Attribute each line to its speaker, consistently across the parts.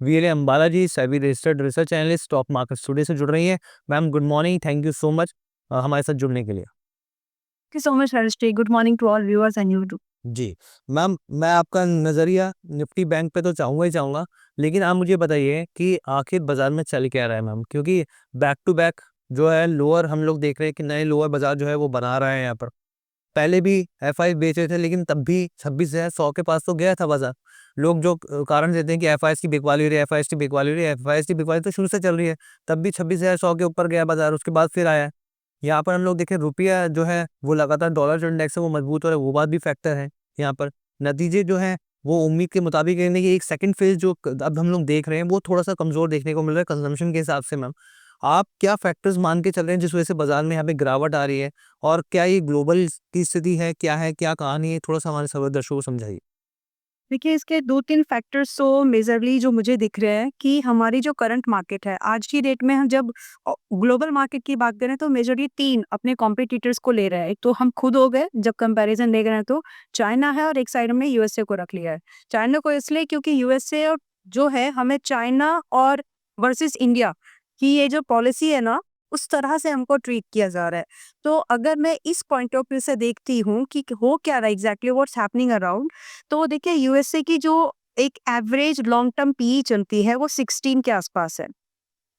Speaker 1: VLA Ambala ji, SEBI registered research analyst, stock market studio से जुड़ रही हैं। Ma'am good morning, thank you so much हमारे साथ जुड़ने के लिए।
Speaker 2: Thank you so much, Harshti. Good morning to all viewers and you too.
Speaker 1: जी, मैम मैं आपका नज़रिया निफ्टी बैंक पे तो चाहूँगा ही चाहूँगा, लेकिन आप मुझे बताइए कि आखिर बाज़ार में चल क्या रहा है मैम? क्योंकि बैक टू बैक जो है लोअर हम लोग देख रहे हैं कि नए लोअर बाज़ार जो है वो बना रहा है यहाँ पर। पहले भी एफआई बेच रहे थे, लेकिन तब भी 26,100 के पास तो गया था बाज़ार। लोग जो कारण देते हैं कि एफआईएस की बिकवाली हो रही है, एफआईएस की बिकवाली हो रही है, एफआईएस की बिकवाली तो शुरू से चल रही है, तब भी 26,100 के ऊपर गया बाज़ार, उसके बाद फिर आया है। यहाँ पर हम लोग देखें रुपया जो है वो लगातार डॉलर जो इंडेक्स है वो मजबूत हो रहा है, वो बात भी फैक्टर है यहाँ पर। नतीजे जो हैं वो उम्मीद के मुताबिक यानी कि एक सेकंड फेज़ जो अब हम लोग देख रहे हैं वो थोड़ा-सा कमज़ोर देखने को मिल रहा है कंज़म्पशन के हिसाब से मैम। आप क्या फैक्टर्स मान के चल रहे हैं जिस वज़ह से बाज़ार में यहाँ पे गिरावट आ रही है? और क्या ये ग्लोबल की स्थिति है, क्या कहानी है? थोड़ा-सा हमारे सर्व दर्शकों को समझाइए।
Speaker 2: देखिए, इसके 2-3 फैक्टर्स तो मेजरली जो मुझे दिख रहे हैं कि हमारी जो करंट मार्केट है, आज की डेट में हम जब ग्लोबल मार्केट की बात करें तो मेजरली 3 अपने कॉम्पिटिटर्स को ले रहे हैं। एक तो हम खुद हो गए, जब कंपैरिज़न देख रहे हैं तो चाइना है और एक साइड में यूएसए को रख लिया है। चाइना को इसलिए क्योंकि यूएसए और जो है हमें चाइना और वर्सेस इंडिया की ये जो पॉलिसी है ना, उस तरह से हमको ट्रीट किया जा रहा है। तो अगर मैं इस पॉइंट ऑफ व्यू से देखती हूँ कि हो क्या रहा है एग्ज़ैक्टली व्हाट्स हैपनिंग अराउंड, तो देखिए यूएसए की जो एक एवरेज लॉन्ग टर्म पीई चलती है वो 16 के आसपास है।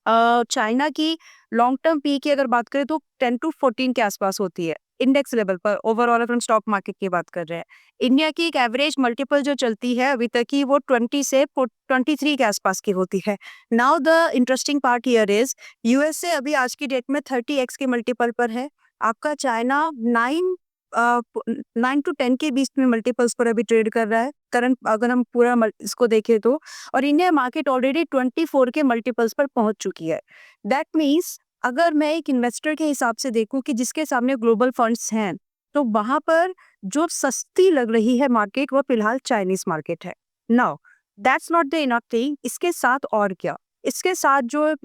Speaker 2: चाइना की लॉन्ग टर्म पी की अगर बात करें तो 10 टू 14 के आसपास होती है इंडेक्स लेवल पर। ओवरऑल अगर हम स्टॉक मार्केट की बात कर रहे हैं, इंडिया की एक एवरेज मल्टीपल जो चलती है अभी तक की वो 20 से 23 के आसपास की होती है। Now the interesting part here is USA अभी आज की डेट में 30x के मल्टीपल पर है। आपका चाइना 9 टू 10 के बीच में मल्टीपल्स पर अभी ट्रेड कर रहा है करंट, अगर हम पूरा इसको देखें तो। और इंडिया मार्केट ऑलरेडी 24 के मल्टीपल्स पर पहुंच चुकी है। दैट मीन्स अगर मैं एक इन्वेस्टर के हिसाब से देखूं कि जिसके सामने ग्लोबल फंड्स हैं, तो वहां पर जो सस्ती लग रही है मार्केट वो फिलहाल चाइनीज मार्केट है। Now that's not the enough thing, इसके साथ और क्या, इसके साथ जो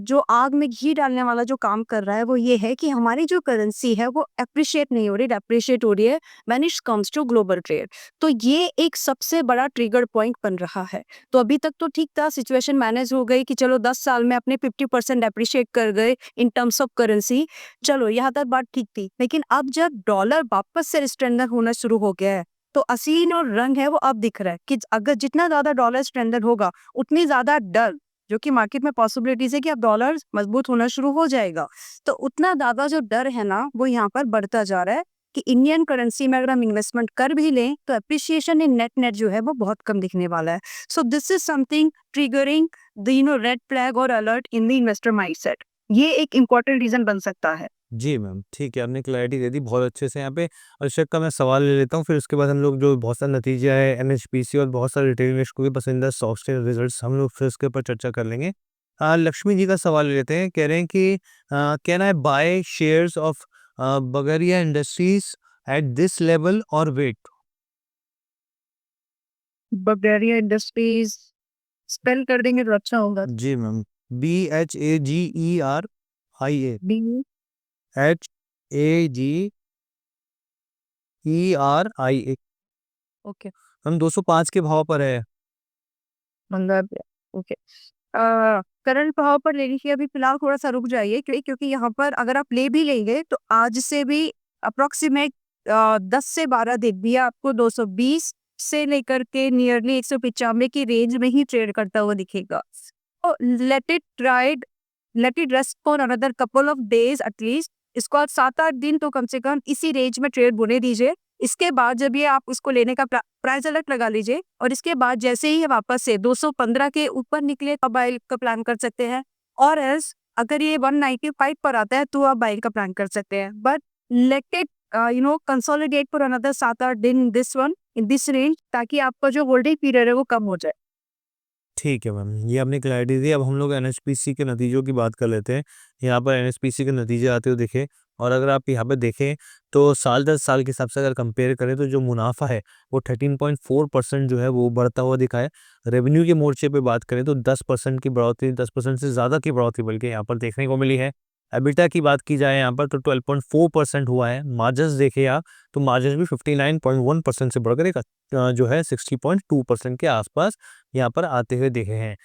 Speaker 2: जो आग में घी डालने वाला जो काम कर रहा है वो ये है कि हमारी जो करेंसी है वो अप्रिशिएट नहीं हो रही, डेप्रिशिएट हो रही है when it comes to global trade. तो ये एक सबसे बड़ा ट्रिगर पॉइंट बन रहा है। तो अभी तक तो ठीक था, सिचुएशन मैनेज हो गई कि चलो 10 साल में अपने 50% एप्रिशिएट कर गए इन टर्म्स ऑफ करेंसी, चलो यहाँ तक बात ठीक थी। लेकिन अब जब डॉलर वापस से स्ट्रेंथन होना शुरू हो गया है, तो असीन और रंग है वो अब दिख रहा है कि अगर जितना ज्यादा डॉलर स्ट्रेंथन होगा उतनी ज्यादा डर जो कि मार्केट में पॉसिबिलिटीज है कि अब डॉलर मजबूत होना शुरू हो जाएगा, तो उतना ज्यादा जो डर है ना वो यहाँ पर बढ़ता जा रहा है कि इंडियन करेंसी में अगर हम इन्वेस्टमेंट कर भी लें तो एप्रिसिएशन इन नेट नेट जो है वो बहुत कम दिखने वाला है। So this is something triggering the red flag और alert in the investor mindset. ये एक इम्पोर्टेंट रीजन बन सकता है।
Speaker 1: जी मैम, ठीक है, आपने क्लैरिटी दे दी बहुत अच्छे से यहाँ पे। अर्शद का मैं सवाल ले लेता हूँ, फिर उसके बाद हम लोग जो बहुत सारे नतीजे आए एनएचपीसी और बहुत सारे रिटेल इन्वेस्टर को भी पसंदीदा स्टॉक्स के रिजल्ट्स हम लोग फिर उसके ऊपर चर्चा कर लेंगे। लक्ष्मी जी का सवाल ले लेते हैं, कह रहे हैं कि can I buy shares of बगरिया इंडस्ट्रीज एट दिस लेवल और वेट?
Speaker 2: बगैरिया इंडस्ट्रीज स्पेल कर देंगे तो अच्छा होगा।
Speaker 1: जी ma'am, BHAGERIA,
Speaker 2: B
Speaker 1: HAGERIA।
Speaker 2: Okay,
Speaker 1: हम 205 के भाव पर है।
Speaker 2: मंगा ओके। करंट भाव पर लेने की अभी फिलहाल थोड़ा सा रुक जाइए, क्योंकि यहाँ पर अगर आप ले भी लेंगे तो आज से भी अप्रोक्सीमेट 10 से 12 दिन भी आपको 220 से लेकर के नियरली 195 की रेंज में ही ट्रेड करता हुआ दिखेगा। तो let it rest for another couple of days at least. इसको आप 7-8 दिन तो कम से कम इसी रेंज में ट्रेड होने दीजिए। इसके बाद जब ये आप उसको लेने का प्राइस अलर्ट लगा लीजिए, और इसके बाद जैसे ही ये वापस से 215 के ऊपर निकले तब बाइंग का प्लान कर सकते हैं। और एल्स अगर ये 195 पर आता है तो आप बाइंग का प्लान कर सकते हैं। But let it consolidate for another 7-8 दिन इन दिस रेंज, ताकि आपका जो होल्डिंग पीरियड है वो कम हो जाए।
Speaker 1: ठीक है मैम, ये आपने क्लैरिटी दी। अब हम लोग एनएचपीसी के नतीजों की बात कर लेते हैं। यहाँ पर एनएचपीसी के नतीजे आते हुए दिखे, और अगर आप यहाँ पे देखें तो साल दर साल के हिसाब से अगर कंपेयर करें तो जो मुनाफा है वो 13.4% जो है वो बढ़ता हुआ दिखा है। रेवेन्यू के मोर्चे पे बात करें तो 10% की बढ़ोतरी, 10% से ज़्यादा की बढ़ोतरी बल्कि यहाँ पर देखने को मिली है। एबिटा की बात की जाए यहाँ पर तो 12.4% हुआ है। मार्जिन्स देखे आप तो मार्जिन भी 59.1% से बढ़कर एक जो है 60.2% के आसपास यहाँ पर आते हुए देखे हैं।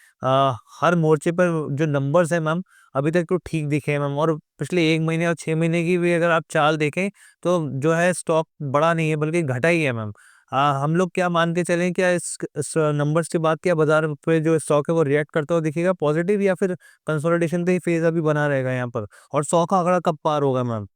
Speaker 1: हर मोर्चे पर जो नंबर्स हैं मैम अभी तक तो ठीक दिखे हैं मैम, और पिछले 1 महीने और 6 महीने की भी अगर आप चाल देखें तो जो है स्टॉक बढ़ा नहीं है बल्कि घटा ही है मैम। हम लोग क्या मान के चलें, क्या इस नंबर्स के बाद क्या बाजार पे जो स्टॉक है वो रिएक्ट करता हुआ दिखेगा पॉजिटिव, या फिर कंसोलिडेशन का ही फेज अभी बना रहेगा यहाँ पर? और 100 का आंकड़ा कब पार होगा मैम?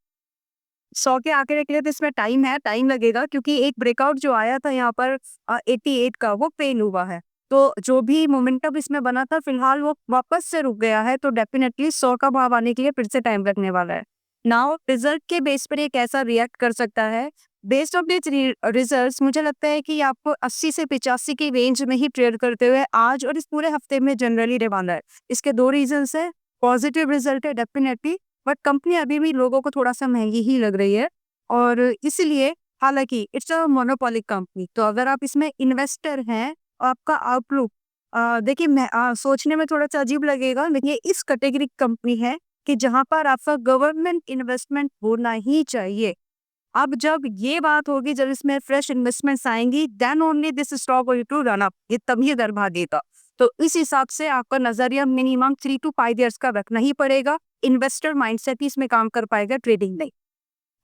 Speaker 2: 100 के आंकड़े के लिए तो इसमें टाइम है, टाइम लगेगा, क्योंकि एक ब्रेकआउट जो आया था यहाँ पर 88 का, वो फेल हुआ है। तो जो भी मोमेंटम इसमें बना था फिलहाल वो वापस से रुक गया है, तो डेफिनेटली 100 का भाव आने के लिए फिर से टाइम लगने वाला है। नाउ रिजल्ट के बेस पर ये कैसा रिएक्ट कर सकता है? बेस्ड ऑन दिस रिजल्ट्स मुझे लगता है कि आपको 80 से 85 की रेंज में ही ट्रेड करते हुए आज और इस पूरे हफ्ते में जनरली रहना है। इसके 2 रीजंस है। पॉजिटिव रिजल्ट है डेफिनेटली, बट कंपनी अभी भी लोगों को थोड़ा-सा महँगी ही लग रही है, और इसीलिए हालाँकि इट्स अ मोनोपोलिक कंपनी, तो अगर आप इसमें इन्वेस्टर हैं, आपका आउटलुक देखिए सोचने में थोड़ा-सा अजीब लगेगा, लेकिन ये इस कैटेगरी की कंपनी है कि जहाँ पर आपका गवर्नमेंट इन्वेस्टमेंट होना ही चाहिए। अब जब ये बात होगी, जब इसमें फ्रेश इन्वेस्टमेंट्स आएँगी, then only this stock going to run up, ये तभी दरभा देगा। तो इस हिसाब से आपका नज़रिया मिनिमम 3 टू 5 इयर्स का रखना ही पड़ेगा। इन्वेस्टर माइंडसेट ही इसमें काम कर पाएगा, ट्रेडिंग नहीं।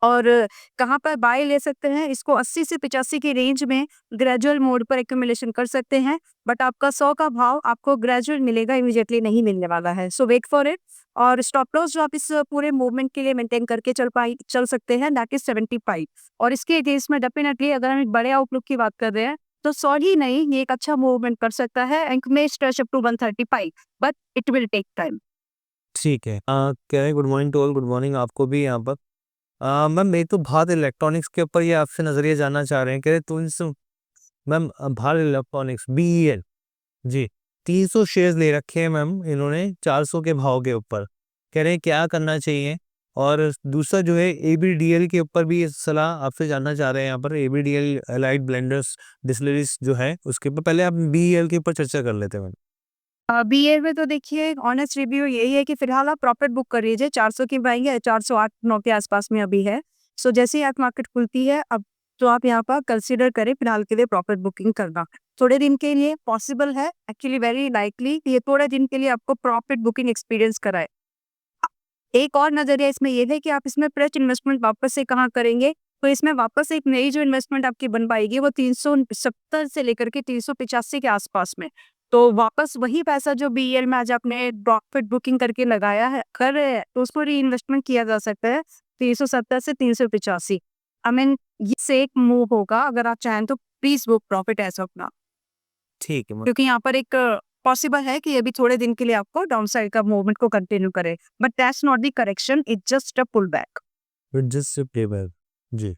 Speaker 2: और कहाँ पर बाय ले सकते हैं, इसको 80 से 85 की रेंज में ग्रेजुअल मोड पर एक्यूमुलेशन कर सकते हैं, बट आपका 100 का भाव आपको ग्रेजुअल मिलेगा, इमीडिएटली नहीं मिलने वाला है। सो वेट फॉर इट। और स्टॉप लॉस जो आप इस पूरे मूवमेंट के लिए मेंटेन करके चल सकते हैं, दैट इज 75। और इसके अगेंस्ट में डेफिनेटली अगर हम एक बड़े आउटलुक की बात कर रहे हैं, तो 100 ही नहीं, ये एक अच्छा मूवमेंट कर सकता है and may stretch up to 135, but it will take time.
Speaker 1: ठीक है। कह रहे हैं good morning to all, good morning आपको भी यहाँ पर। मैम मैं तो भारत इलेक्ट्रॉनिक्स के ऊपर ये आपसे नज़रिया जानना चाह रहे हैं। कह रहे तो मैम भारत इलेक्ट्रॉनिक्स BEL जी 300 शेयर्स ले रखे हैं मैम इन्होंने 400 के भाव के ऊपर। कह रहे हैं क्या करना चाहिए? और दूसरा जो है ABDL के ऊपर भी ये सलाह आपसे जानना चाह रहे हैं यहाँ पर। ABDL अलाइड ब्लेंडर्स डिस्टिलरीज जो है उसके ऊपर, पहले आप BEL के ऊपर चर्चा कर लेते हैं मैम।
Speaker 2: बीए में तो देखिए ऑनेस्ट रिव्यू यही है कि फिलहाल आप प्रॉफिट बुक कर लीजिए। 400 की बाइंग है, 408-9 के आसपास में अभी है। सो जैसे ही आप मार्केट खुलती है अब, तो आप यहाँ पर कंसीडर करें फिलहाल के लिए प्रॉफिट बुकिंग करना। थोड़े दिन के लिए पॉसिबल है, एक्चुअली वेरी लाइकली ये थोड़े दिन के लिए आपको प्रॉफिट बुकिंग एक्सपीरियंस कराए। एक और नज़रिया इसमें ये है कि आप इसमें फ्रेश इन्वेस्टमेंट वापस से कहाँ करेंगे, तो इसमें वापस एक नई जो इन्वेस्टमेंट आपकी बन पाएगी वो 370 से लेकर के 385 के आसपास में। तो वापस वही पैसा जो बीईएल में आज आपने प्रॉफिट बुकिंग करके लगाया है, कर रहे हैं, तो उसको री-इन्वेस्टमेंट किया जा सकता है 370 से 385। आई मीन ये से एक मूव होगा, अगर आप चाहें तो please book profit as of now.
Speaker 1: ठीक है मैम।
Speaker 2: क्योंकि यहाँ पर एक पॉसिबल है कि ये भी थोड़े दिन के लिए आपको डाउन साइड का मूवमेंट को कंटिन्यू करे, but that's not the correction, it's just a pull back.
Speaker 1: Just playback जी।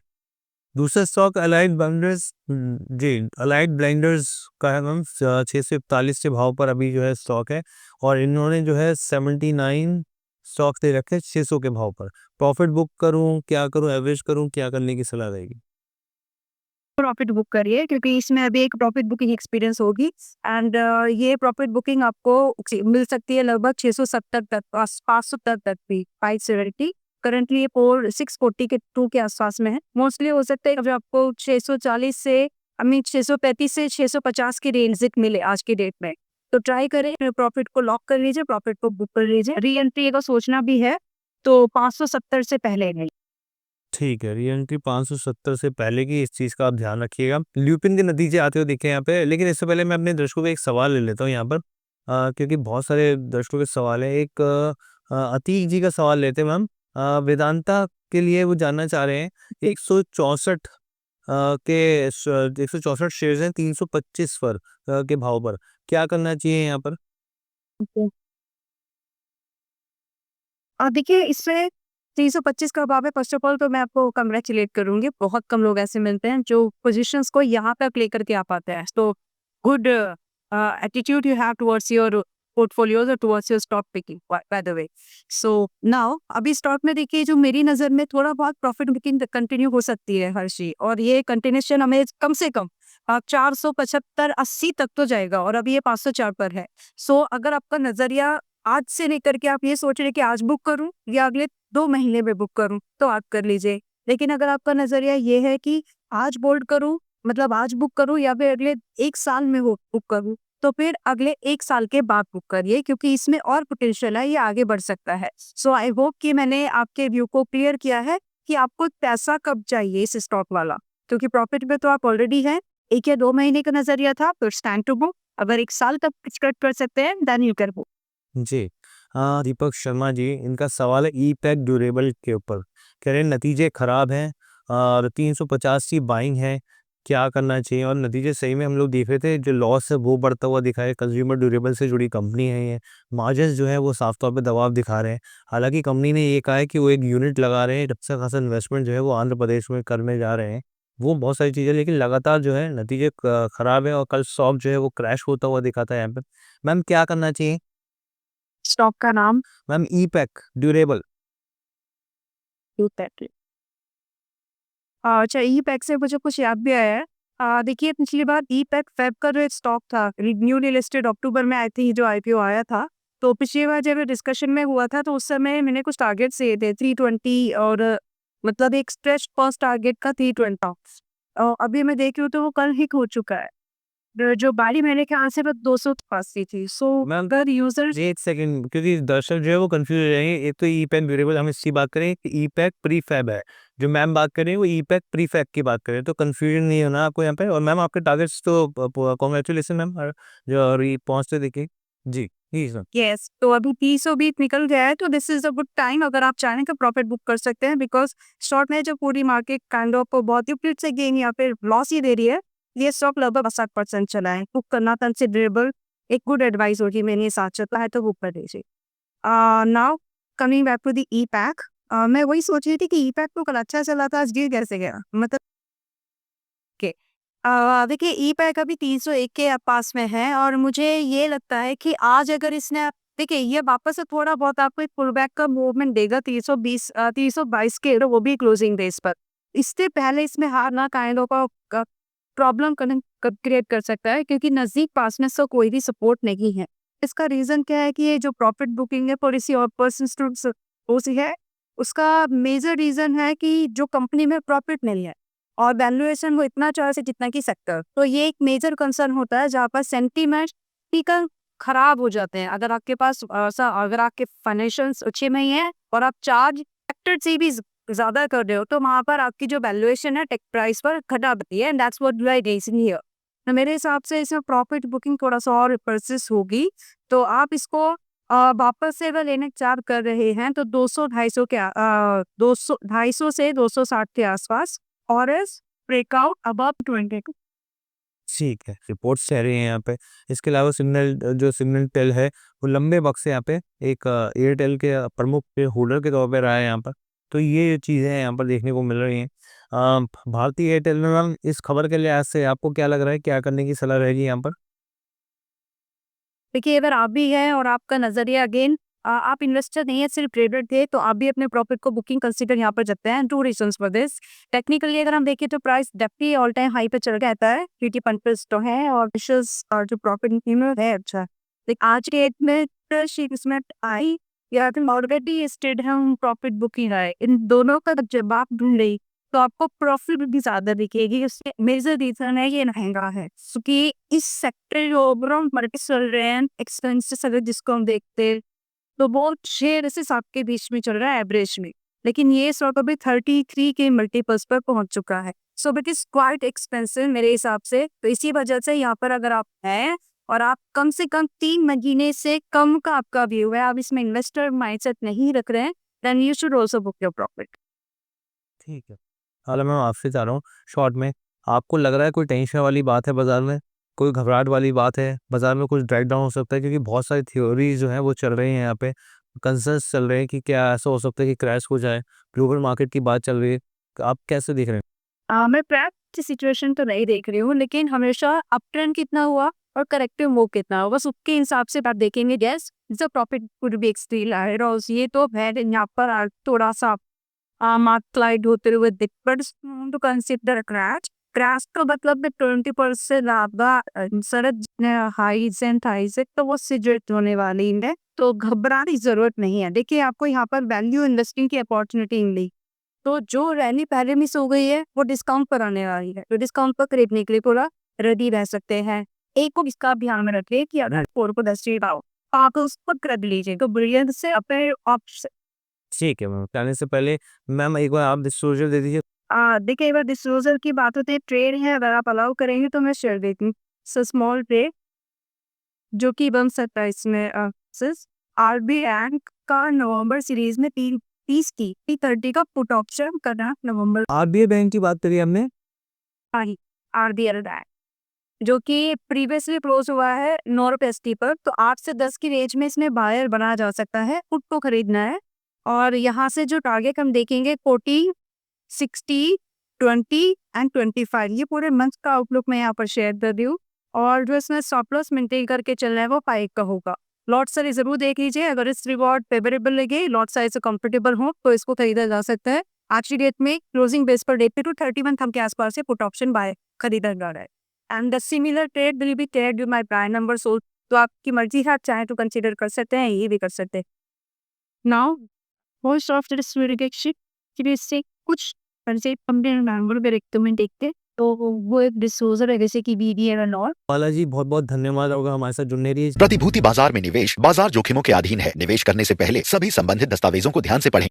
Speaker 1: दूसरा स्टॉक अलाइड ब्लेंडर्स जी, अलाइड ब्लेंडर्स का है मैम। 641 के भाव पर अभी जो है स्टॉक है, और इन्होंने जो है 79 स्टॉक दे रखे 600 के भाव पर। प्रॉफिट बुक करूं, क्या करूं, एवरेज करूं, क्या करने की सलाह रहेगी?
Speaker 2: प्रॉफिट बुक करिए, क्योंकि इसमें अभी एक प्रॉफिट बुकिंग एक्सपीरियंस होगी, एंड ये प्रॉफिट बुकिंग आपको मिल सकती है लगभग 670 तक, 500 तक भी, 570। करंटली ये 640 के 2 के आसपास में है। मोस्टली हो सकता है जो आपको 640 से, आई मीन 635 से 650 की रेंज मिले आज की डेट में। तो ट्राई करें, प्रॉफिट को लॉक कर लीजिए, प्रॉफिट को बुक कर लीजिए। री एंट्री का सोचना भी है तो 570 से पहले नहीं।
Speaker 1: ठीक है, री-एंट्री 570 से पहले की, इस चीज़ का आप ध्यान रखिएगा। ल्यूपिन के नतीजे आते हुए दिखे यहाँ पे, लेकिन इससे पहले मैं अपने दर्शकों को एक सवाल ले लेता हूँ यहाँ पर, क्योंकि बहुत सारे दर्शकों के सवाल है। एक अतीक जी का सवाल लेते हैं मैम। वेदांता के लिए वो जानना चाह रहे हैं 164 के 164 शेयर्स हैं 325 पर के भाव पर, क्या करना चाहिए यहाँ पर?
Speaker 2: देखिए इसमें 325 का भाव है। फर्स्ट ऑफ ऑल तो मैं आपको कांग्रेचुलेट करूँगी। बहुत कम लोग ऐसे मिलते हैं जो पोज़ीशंस को यहाँ तक लेकर के आ पाते हैं। तो good attitude you have towards your portfolios और towards your stock picking by the way. So now अभी स्टॉक में देखिए जो मेरी नज़र में थोड़ा बहुत प्रॉफिट बुकिंग कंटिन्यू हो सकती है हर्षी, और ये कंटिन्यूएशन हमें कम से कम 475-80 तक तो जाएगा, और अभी ये 504 पर है। सो अगर आपका नज़रिया आज से लेकर के आप ये सोच रहे हैं कि आज बुक करूं या अगले 2 महीने में बुक करूं, तो आप कर लीजिए। लेकिन अगर आपका नज़रिया ये है कि आज बोल्ड करूं, मतलब आज बुक करूं या फिर अगले 1 साल में हो बुक करूं, तो फिर अगले 1 साल के बाद बुक करिए, क्योंकि इसमें और पोटेंशियल है, ये आगे बढ़ सकता है। सो आई होप कि मैंने आपके व्यू को क्लियर किया है कि आपको पैसा कब चाहिए इस स्टॉक वाला, क्योंकि प्रॉफिट में तो आप ऑलरेडी हैं। 1 या 2 महीने का नज़रिया था, तो इट्स टाइम टू बुक। अगर 1 साल तक एक्सपेक्ट कर सकते हैं, देन यू कैन बुक।
Speaker 1: जी। दीपक शर्मा जी, इनका सवाल है ई-पैक ड्यूरेबल के ऊपर। कह रहे हैं नतीजे खराब हैं और 350 की बाइंग है, क्या करना चाहिए? और नतीजे सही में हम लोग देख रहे थे, जो लॉस है वो बढ़ता हुआ दिखा है। कंज्यूमर ड्यूरेबल से जुड़ी कंपनी है ये। मार्जिन्स जो है वो साफ तौर पे दबाव दिखा रहे हैं। हालाँकि कंपनी ने ये कहा है कि वो एक यूनिट लगा रहे हैं, अच्छा खासा इन्वेस्टमेंट जो है वो आंध्र प्रदेश में करने जा रहे हैं। वो बहुत सारी चीज़ें, लेकिन लगातार जो है नतीजे खराब है और कल स्टॉक जो है वो क्रैश होता हुआ दिखा था यहाँ पे। मैम क्या करना चाहिए?
Speaker 2: स्टॉक का नाम
Speaker 1: मैम ई-पैक ड्यूरेबल।
Speaker 2: You pack. अच्छा, ई पैक से मुझे कुछ याद भी आया है। देखिए, पिछली बार ई पैक फैब का जो स्टॉक था, न्यूली लिस्टेड अक्टूबर में आई थी, जो आईपीओ आया था। तो पिछली बार जब डिस्कशन में हुआ था, तो उस समय मैंने कुछ टारगेट दिए थे 320, और मतलब एक स्ट्रेच फर्स्ट टारगेट का 320। अभी मैं देख रही हूँ तो वो कल हिट हो चुका है। जो बारी मेरे ख्याल से बस 280 थी। सो
Speaker 1: मैम
Speaker 2: अगर यूजर्स
Speaker 1: एक सेकंड, क्योंकि दर्शक जो है वो कंफ्यूज हो जाएंगे। एक तो ई-पैक ड्यूरेबल, हम इसकी बात करें कि ई-पैक प्रीफैब है। जो मैम बात कर रही है वो ई-पैक प्रीफैब की बात कर रहे हैं, तो कंफ्यूजन नहीं होना आपको यहाँ पे। और मैम आपके टारगेट्स तो कॉन्ग्रेचुलेसन मैम, और जो और ये पहुंचते देखिए। जी जी सर।
Speaker 2: यस, तो अभी 30 निकल गया है, तो this is a good time. अगर आप चाहें तो प्रॉफिट बुक कर सकते हैं, बिकॉज शॉर्ट में जो पूरी मार्केट काइंड ऑफ बहुत ही फिर से गेन या फिर लॉस ही दे रही है, ये स्टॉक लगभग 60% चला है। बुक करना कंसिडरेबल एक गुड एडवाइस होगी, मेरे साथ चलता है तो बुक कर दीजिए। Now coming back to the E pack, मैं वही सोच रही थी कि ई पैक तो कल अच्छा चला था, आज गिर कैसे गया, मतलब के देखिए, ई पैक अभी 301 के पास में है, और मुझे ये लगता है कि आज अगर इसने, देखिए, ये वापस से थोड़ा बहुत आपको एक पुल बैक का मूवमेंट देगा 320 322 के, वो भी क्लोजिंग बेस पर। इससे पहले इसमें हारना काइंड ऑफ प्रॉब्लम क्रिएट कर सकता है, क्योंकि नजदीक पास में इसका कोई भी सपोर्ट नहीं है। इसका रीजन क्या है कि ये जो प्रॉफिट बुकिंग है पॉलिसी और पर्सन है, उसका मेजर रीजन है कि जो कंपनी में प्रॉफिट नहीं है, और वैल्यूएशन वो इतना चाहे से जितना की सेक्टर, तो ये एक मेजर कंसर्न होता है, जहाँ पर सेंटीमेंट टिकल खराब हो जाते हैं। अगर आपके पास ऐसा, अगर आपके फाइनेंशियल्स अच्छे नहीं है और आप चार्ज सेक्टर से भी ज्यादा कर रहे हो, तो वहां पर आपकी जो वैल्यूएशन है टेक प्राइस पर घटा बनती है, and that's what we are raising here. तो मेरे हिसाब से इसमें प्रॉफिट बुकिंग थोड़ा सा और परसिस्ट होगी, तो आप इसको वापस से अगर लेने चार कर रहे हैं, तो 200 250 के 200 250 से 260 के आसपास, और इस ब्रेकआउट अबव 20।
Speaker 1: ठीक है, रिपोर्ट्स कह रही हैं यहाँ पे। इसके अलावा सिग्नल, जो सिग्नल टेल है वो लंबे वक्त से यहाँ पे एक एयरटेल के प्रमुख पे होल्डर के तौर पे रहा है यहाँ पर। तो ये चीज़ें यहाँ पर देखने को मिल रही हैं। भारतीय एयरटेल में मैम इस खबर के लिहाज से आपको क्या लग रहा है, क्या करने की सलाह रहेगी यहाँ पर?
Speaker 2: देखिए, अगर आप भी हैं और आपका नजरिया अगेन, आप इन्वेस्टर नहीं है, सिर्फ ट्रेडर थे, तो आप भी अपने प्रॉफिट को बुकिंग कंसीडर यहाँ पर करते हैं। 2 रीजंस फॉर दिस। टेक्निकली अगर हम देखें तो price definitely all time high पे चल रहता है, क्योंकि पंपर्स तो है और विशेष और जो प्रॉफिट है अच्छा। लेकिन आज के डेट में इसमें आई या फिर ऑलरेडी स्टेड हम प्रॉफिट बुकिंग है, इन दोनों का जवाब ढूंढ रही, तो आपको प्रॉफिट भी ज्यादा दिखेगी। उसके मेजर रीजन है ये महंगा है, क्योंकि इस सेक्टर जो ओवरऑल मार्केट चल रहे हैं एक्सपेंसेस, अगर जिसको हम देखते हैं, तो वो 6 से 7 के बीच में चल रहा है एवरेज में। लेकिन ये स्टॉक अभी 33 के मल्टीपल्स पर पहुंच चुका है, so it is quite expensive मेरे हिसाब से। तो इसी वजह से यहाँ पर अगर आप हैं और आप कम से कम 3 महीने से कम का आपका व्यू है, आप इसमें इन्वेस्टर माइंडसेट नहीं रख रहे हैं, then you should also book your profit.
Speaker 1: ठीक है। हालांकि मैं आपसे चाह रहा हूँ शॉर्ट में, आपको लग रहा है कोई टेंशन वाली बात है बाजार में, कोई घबराहट वाली बात है बाजार में, कुछ ड्रैग डाउन हो सकता है? क्योंकि बहुत सारी थ्योरीज जो हैं वो चल रही हैं यहाँ पे, कंसर्न्स चल रहे हैं कि क्या ऐसा हो सकता है कि क्रैश हो जाए, ग्लोबल मार्केट की बात चल रही है। आप कैसे देख रहे हैं?
Speaker 2: मैं क्रैश की सिचुएशन तो नहीं देख रही हूँ, लेकिन हमेशा अप ट्रेंड कितना हुआ और करेक्टिव मूव कितना हुआ, बस उसके हिसाब से आप देखेंगे। Guess the profit could be extreme higher, और ये तो है यहाँ पर थोड़ा सा मार्क स्लाइड होते हुए दिख, but to consider crash crash का मतलब में 20% ज़्यादा सरद जितने हाइज एंड हाइज है तो वो सिजट होने वाली है, तो घबराने की ज़रूरत नहीं है। देखिए आपको यहाँ पर वैल्यू इन्वेस्टिंग की अपॉर्चुनिटी मिली, तो जो रैली पहले मिस हो गई है वो डिस्काउंट पर आने वाली है, तो डिस्काउंट पर खरीदने के लिए पूरा रेडी रह सकते हैं। एक को इसका ध्यान में रखिए कि अगर 4 को 10 आओ आप उस पर कर लीजिए, तो ब्रिलियंट से अपने ऑप्शन
Speaker 1: ठीक है मैम, जाने से पहले मैम एक बार आप डिस्क्लोजर दे दीजिए।
Speaker 2: देखिए एक बार डिस्क्लोजर की बात होती है, ट्रेड है अगर आप अलाउ करेंगे तो मैं शेयर देती हूँ। स्मॉल ट्रेड जो कि बन सकता है इसमें आरबी बैंक का नवंबर सीरीज में 30 की 30 का पुट ऑप्शन करना नवंबर
Speaker 1: आरबीआई बैंक की बात करी हमने।
Speaker 2: आरबीएल बैंक जो कि प्रीवियसली क्लोज हुआ है 9 रुपए एसटी पर, तो 8 से 10 की रेंज में इसमें बायर बनाया जा सकता है, पुट को खरीदना है। और यहाँ से जो टारगेट हम देखेंगे 40, 60, 20 एंड 25, ये पूरे मंथ का आउटलुक मैं यहाँ पर शेयर कर रही हूँ। और जो इसमें स्टॉप लॉस मेंटेन करके चलना है वो 5 का होगा। लॉट साइज जरूर देख लीजिए, अगर इस रिवॉर्ड फेवरेबल लगे, लॉट साइज कंफर्टेबल हो तो इसको खरीदा जा सकता है। आज की डेट में क्लोजिंग बेस पर डेट पे टू 31 थंब के आसपास से पुट ऑप्शन बाय खरीदा जा रहा है। And the similar trade will be trade with my prime number sold, तो आपकी मर्जी है, आप चाहे तो कंसीडर कर सकते हैं, ये भी कर सकते हैं। Now most of this reduction कि इससे कुछ कंसेप्ट हमने मैंगो पे रिकमेंड देखते हैं, तो वो एक डिस्क्लोजर है जैसे कि बीडीएल एंड ऑल।
Speaker 1: बाला जी बहुत बहुत धन्यवाद होगा हमारे साथ जुड़ने के लिए।
Speaker 3: प्रतिभूति बाजार में निवेश बाजार जोखिमों के अधीन है। निवेश करने से पहले सभी संबंधित दस्तावेजों को ध्यान से पढ़ें।